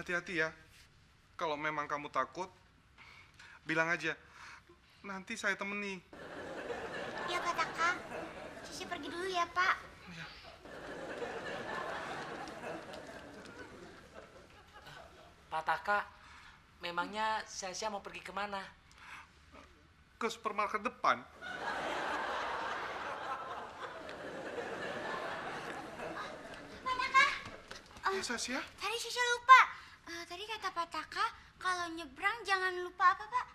hati-hati ya. Kalau memang kamu takut, bilang aja. Nanti saya temani. Iya Pak Taka. Cici pergi dulu ya Pak. Ya. Pak Taka, memangnya Sasha mau pergi kemana? Ke supermarket depan. Pak Taka. Ya, Sasha? Tadi Cici lupa. Tadi kata Pak Taka, kalau nyebrang jangan lupa apa Pak?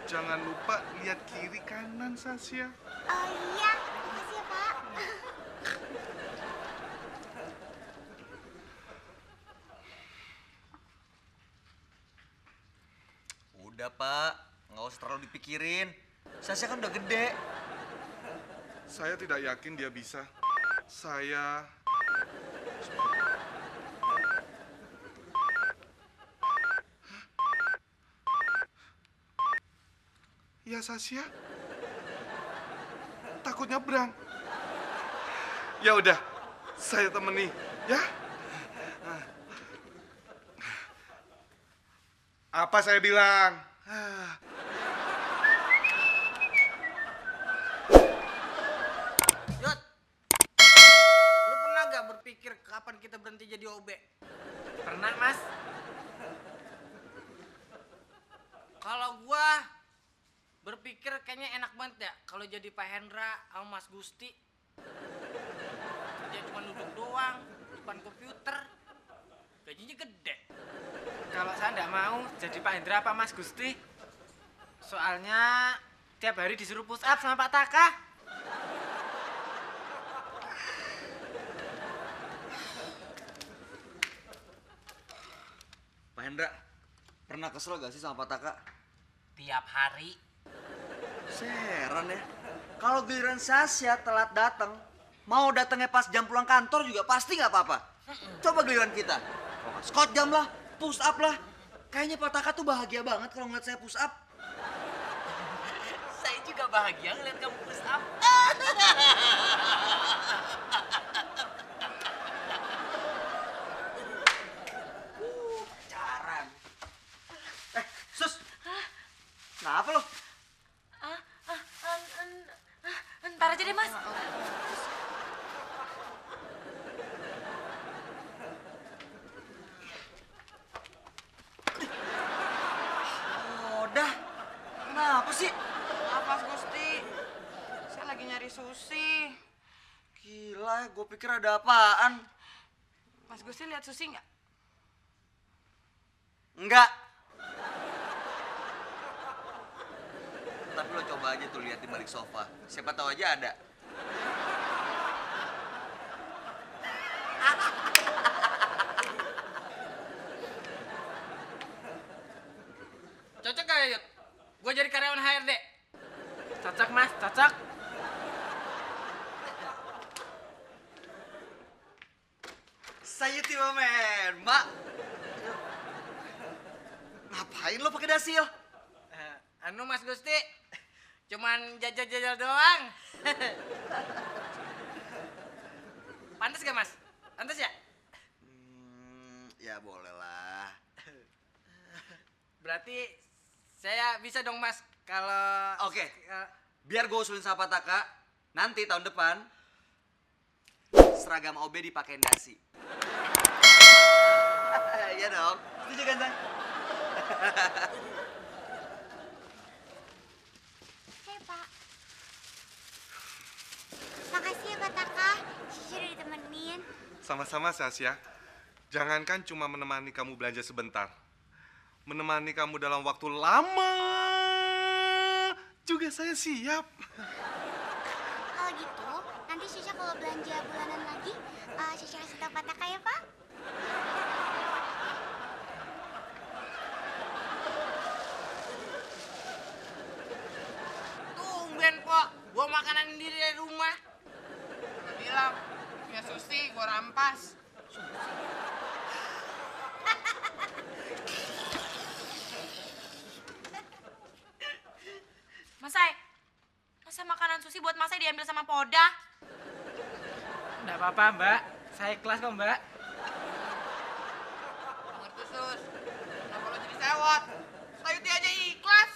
Jangan lupa lihat kiri kanan, Sasha. Oh iya, makasih ya Pak. Udah Pak, nggak usah terlalu dipikirin. Sasha kan udah gede. Saya tidak yakin dia bisa. Saya... Ya, Sasha. Takut nyebrang. Ya udah, saya temani, ya. Apa saya bilang? Yot, lu pernah gak berpikir kapan kita berhenti jadi OB? Pernah, Mas? Kalau gua berpikir kayaknya enak banget ya kalau jadi Pak Hendra sama Mas Gusti. Dia cuma duduk doang depan komputer, gajinya gede. Kalau saya nggak mau jadi Pak Hendra apa Mas Gusti. Soalnya tiap hari disuruh push up sama Pak Taka. Pak Hendra, pernah kesel gak sih sama Pak Taka? Tiap hari. Heran ya. Kalau giliran Sasha telat datang, mau datangnya pas jam pulang kantor juga pasti nggak apa-apa. Coba giliran kita. Scott jam lah, push up lah. Kayaknya Pak Taka tuh bahagia banget kalau ngeliat saya push up. Saya juga bahagia ngeliat kamu push up. Pacaran. Sus. Kenapa lo? Ntar aja deh Mas. Udah. Kenapa sih? Maaf Mas Gusti, saya lagi nyari Susi. Gila, gue pikir ada apaan. Mas Gusti lihat Susi nggak? Enggak. Tapi lo coba aja tuh lihat di balik sofa. Siapa tahu aja ada. Cocok gak ya Yot? Gue jadi karyawan HRD. Cocok Mas, cocok. Sayuti men, Mak. Ngapain lo pakai dasil? Anu Mas Gusti, cuman jajal-jajal doang. Pantes gak Mas? Pantes ya? Ya boleh lah. Berarti saya bisa dong Mas kalau... Oke. Biar gue usulin sama Pak Taka, nanti tahun depan seragam OB dipakein dasi. Iya dong. Setuju kan, Say? Hei Pak. Makasih ya Pak Taka. Cici udah ditemenin. Sama-sama, Sasha. Jangankan cuma menemani kamu belanja sebentar. Menemani kamu dalam waktu lama juga saya siap. Kalau gitu, nanti Cici kalau belanja bulanan lagi, Cici kasih tahu Pak Taka ya Pak. Tumben Pok, gua makanan sendiri dari rumah. Gua bilang, punya Susi gua rampas. Masai, masa makanan Susi buat Masai diambil sama Poda? Nggak apa-apa Mbak, saya ikhlas kok Mbak. Ngerti Sus? terus. Kenapa lo jadi sewot? Sayuti aja ikhlas.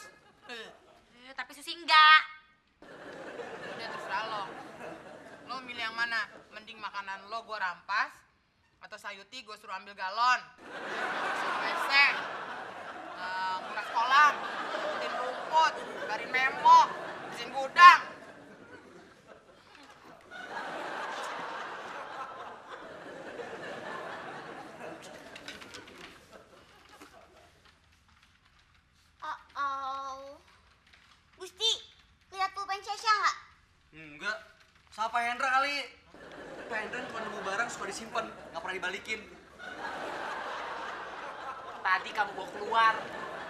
Tapi Susi enggak. Udah terserah lo. Lo milih yang mana? Mending makanan lo gue rampas atau Sayuti gue suruh ambil galon, suruh WC, nguras kolam, bikin rumput, garin memo, bersihin gudang. Oh. Gusti, lihat pulpen Sasha nggak? Enggak. Sama Pak Hendra kali. Pak Hendra cuma nemu barang suka disimpan, nggak pernah dibalikin. Tadi kamu bawa keluar.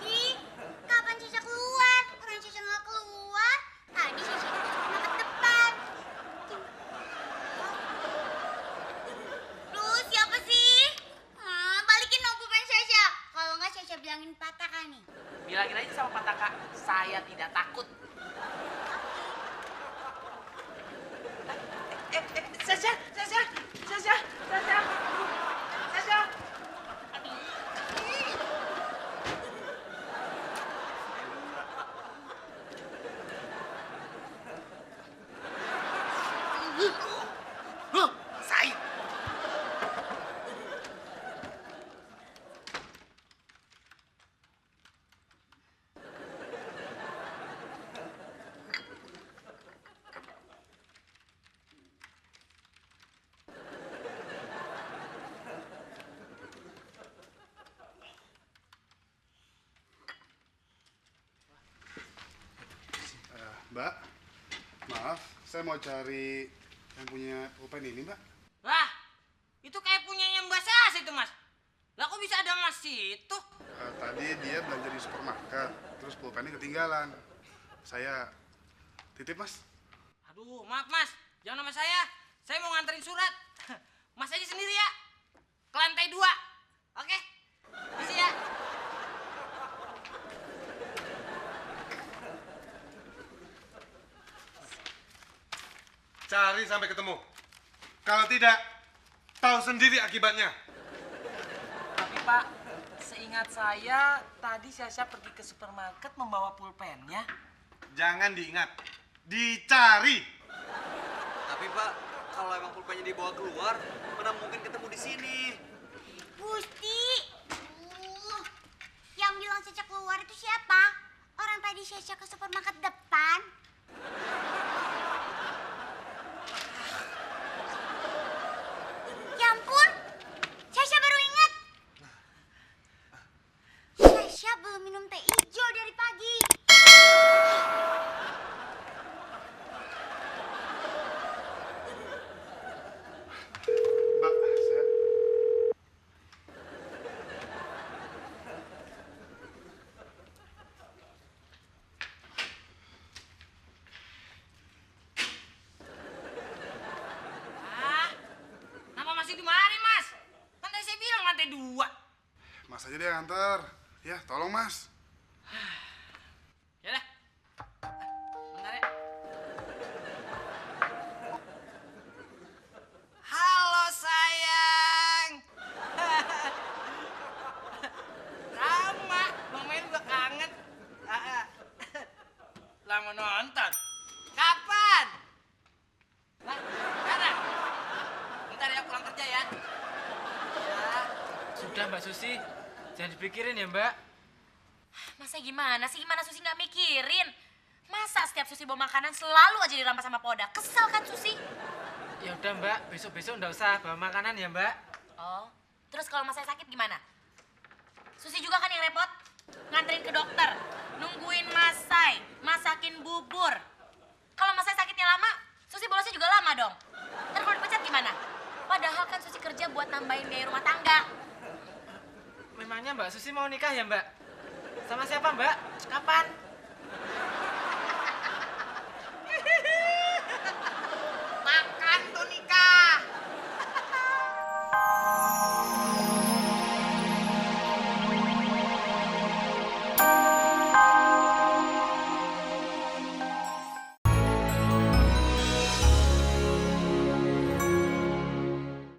Ih, kapan Sasha keluar? Orang Sasha nggak keluar. Tadi Sasha itu cuma ke depan. Duh, siapa sih? Balikin dong pulpen Sasha. Kalau nggak Sasha bilangin patah kan nih. Bilangin aja sama Pak Taka, saya tidak takut. Sasha. Mbak, maaf, saya mau cari yang punya pulpen ini, Mbak. Wah, itu kayak punyanya Mbak Sas itu, Mas. Lah kok bisa ada Mas itu? Tadi dia belanja di supermarket, terus pulpennya ketinggalan. Saya titip, Mas. Aduh, maaf Mas, jangan sama saya. Saya mau nganterin surat. Mas aja sendiri ya. Ke lantai 2. Oke? Bisa ya? Cari sampai ketemu. Kalau tidak, tahu sendiri akibatnya. Tapi Pak, seingat saya tadi Sasha pergi ke supermarket membawa pulpennya. Jangan diingat, dicari. Tapi Pak, kalau emang pulpennya dibawa keluar, mana mungkin ketemu di sini? Gusti. Yang bilang Sasha keluar itu siapa? Orang tadi Sasha ke supermarket depan. Ya ampun, Sasha baru ingat. Sasha belum minum teh hijau dari pagi. Mbak, saya... Nama masih di mana, Mas? Kan tadi saya bilang lantai 2. Mas aja deh yang antar. Ya, tolong, Mas. Ya dah. Bentar ya. Halo sayang. Sama, Bang Mel juga kangen. Lama nonton. Kapan? Lah, sekarang. Bentar ya pulang kerja ya. Ya. Sudah Mbak Susi, jangan dipikirin ya Mbak. Masa gimana sih? Gimana Susi nggak mikirin? Masa setiap Susi bawa makanan selalu aja dirampas sama Poda? Kesel kan Susi? Ya udah Mbak, besok-besok nggak usah bawa makanan ya Mbak. Oh, terus kalau Mas saya sakit gimana? Susi juga kan yang repot? Nganterin ke dokter, nungguin Mas Sai, masakin bubur. Kalau Mas saya sakitnya lama, Susi bolosnya juga lama dong. Ntar kalau dipecat gimana? Padahal kan Susi kerja buat nambahin biaya rumah tangga. Memangnya Mbak Susi mau nikah ya Mbak? Sama siapa Mbak? Kapan?